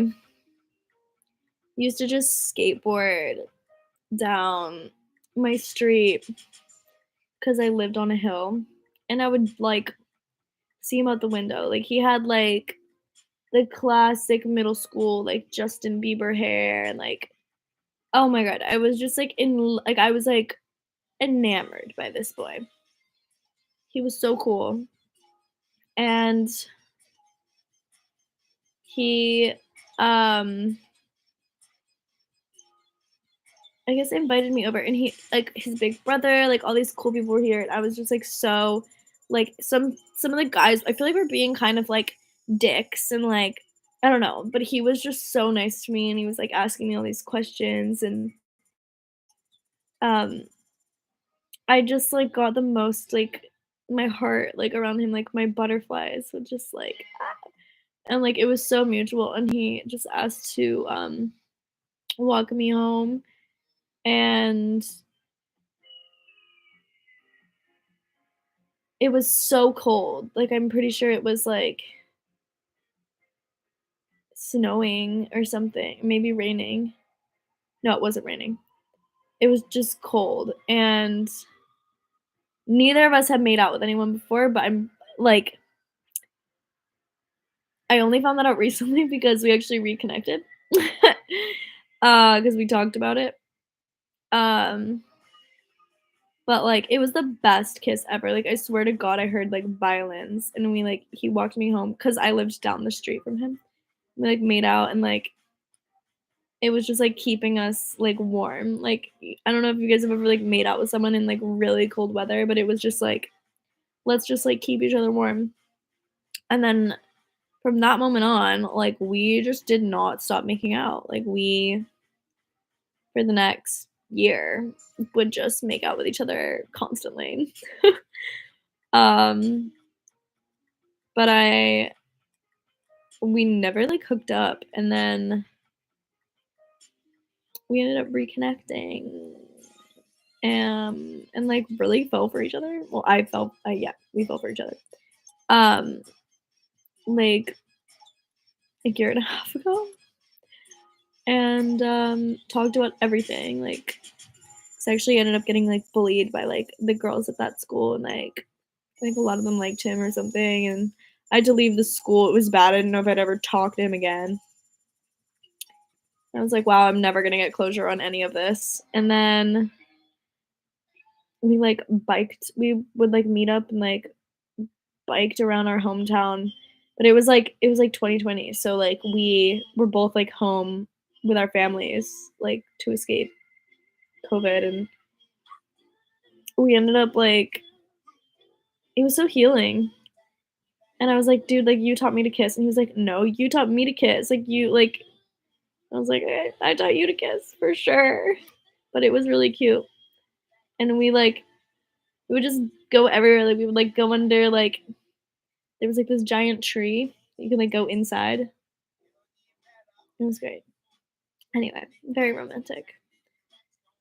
used to just skateboard down my street because I lived on a hill, and I would like see him out the window. Like he had like the classic middle school like Justin Bieber hair, and like, oh my god, I was just like I was like enamored by this boy. He was so cool. And he I guess invited me over, and he like his big brother, like all these cool people were here, and I was just like so like some of the guys I feel like were being kind of like dicks, and like I don't know, but he was just so nice to me, and he was like asking me all these questions, and I just like got the most like my heart like around him, like my butterflies would just like and like it was so mutual, and he just asked to walk me home, and it was so cold. Like, I'm pretty sure it was, like, snowing or something, maybe raining. No, it wasn't raining. It was just cold, and neither of us had made out with anyone before, but I'm like, I only found that out recently because we actually reconnected. 'Cause we talked about it. Um, but, like, it was the best kiss ever. Like, I swear to God, I heard, like, violins, and he walked me home because I lived down the street from him. We, like, made out, and, like, it was just, like, keeping us, like, warm. Like, I don't know if you guys have ever, like, made out with someone in, like, really cold weather, but it was just, like, let's just, like, keep each other warm. And then from that moment on, like, we just did not stop making out. Like, we, for the next year, would just make out with each other constantly. Um, but we never, like, hooked up, and then we ended up reconnecting, and, like, really fell for each other. Well, yeah, we fell for each other. Um, like, a year and a half ago, and, talked about everything, like, so I actually ended up getting, like, bullied by, like, the girls at that school, and, like, I think a lot of them liked him or something, and I had to leave the school. It was bad. I didn't know if I'd ever talk to him again. I was like, "Wow, I'm never gonna get closure on any of this." And then we, like, we would, like, meet up and, like, biked around our hometown, but it was 2020, so, like, we were both, like, home with our families, like, to escape COVID, and we ended up, like, it was so healing. And I was like, "Dude, like, you taught me to kiss." And he was like, "No, you taught me to kiss. Like, you like." I was like, I taught you to kiss for sure." But it was really cute. And we would just go everywhere. Like, we would, like, go under, like, there was, like, this giant tree. You could, like, go inside. It was great. Anyway, very romantic.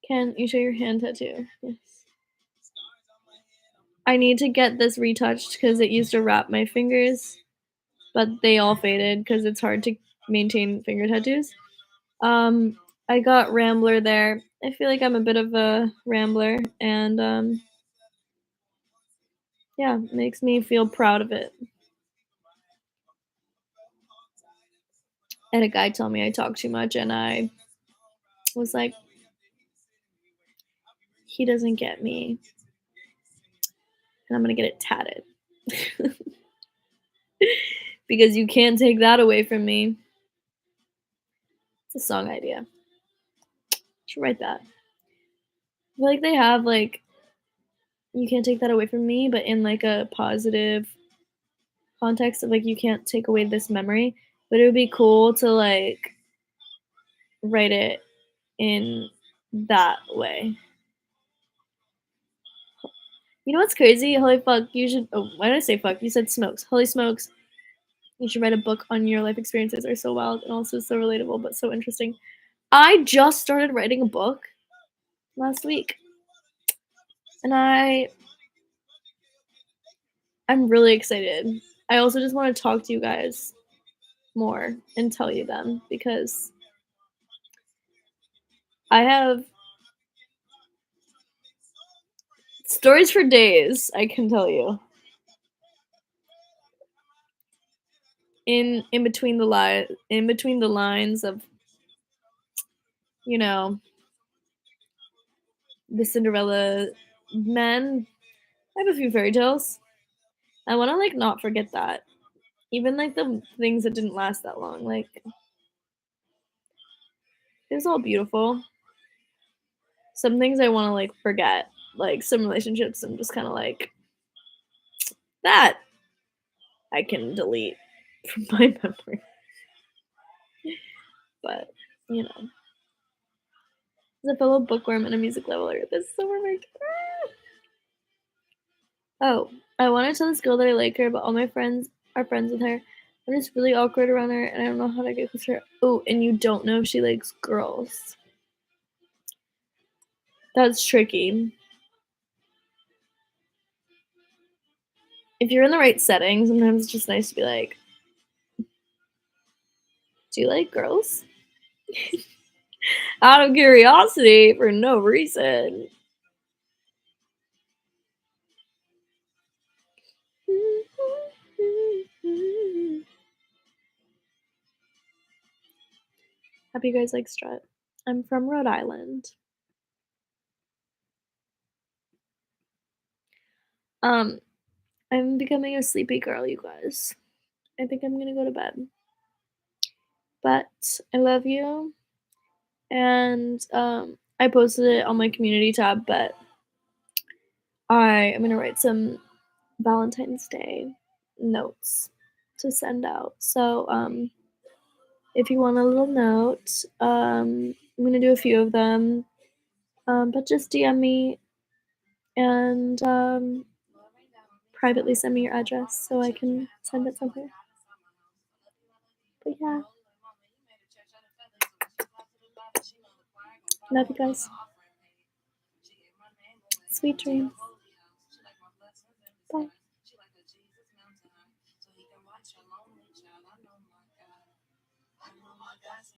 Can you show your hand tattoo? Yes. I need to get this retouched because it used to wrap my fingers, but they all faded because it's hard to maintain finger tattoos. I got Rambler there. I feel like I'm a bit of a rambler, and yeah, makes me feel proud of it. I had a guy tell me I talk too much, and I was like, he doesn't get me, and I'm gonna get it tatted. Because you can't take that away from me. It's a song idea. Should write that. I feel like they have, like, you can't take that away from me, but in, like, a positive context of, like, you can't take away this memory, but it would be cool to, like, write it in that way. You know what's crazy? Holy fuck, you should, oh, why did I say fuck? You said smokes. Holy smokes. You should write a book on your life experiences. Are so wild and also so relatable, but so interesting. I just started writing a book last week, and I'm really excited. I also just want to talk to you guys more and tell you them because I have stories for days, I can tell you. In between the lines of, you know, the Cinderella men, I have a few fairy tales. I want to, like, not forget that. Even, like, the things that didn't last that long, like, it was all beautiful. Some things I want to, like, forget, like some relationships. I'm just kind of like, that I can delete from my memory. But, you know, as a fellow bookworm and a music leveler, this is so romantic. Oh, I want to tell this girl that I like her, but all my friends are friends with her. I'm just really awkward around her, and I don't know how to get close to her. Oh, and you don't know if she likes girls. That's tricky. if you're in the right setting, sometimes it's just nice to be like, do you like girls? Out of curiosity for no reason. Hope you guys like Strut. I'm from Rhode Island. I'm becoming a sleepy girl, you guys. I think I'm gonna go to bed. But I love you. And I posted it on my community tab, but I am gonna write some Valentine's Day notes to send out. So if you want a little note, I'm gonna do a few of them. But just DM me and privately send me your address so I can send it somewhere. But yeah. Love you guys. Sweet dreams. Bye.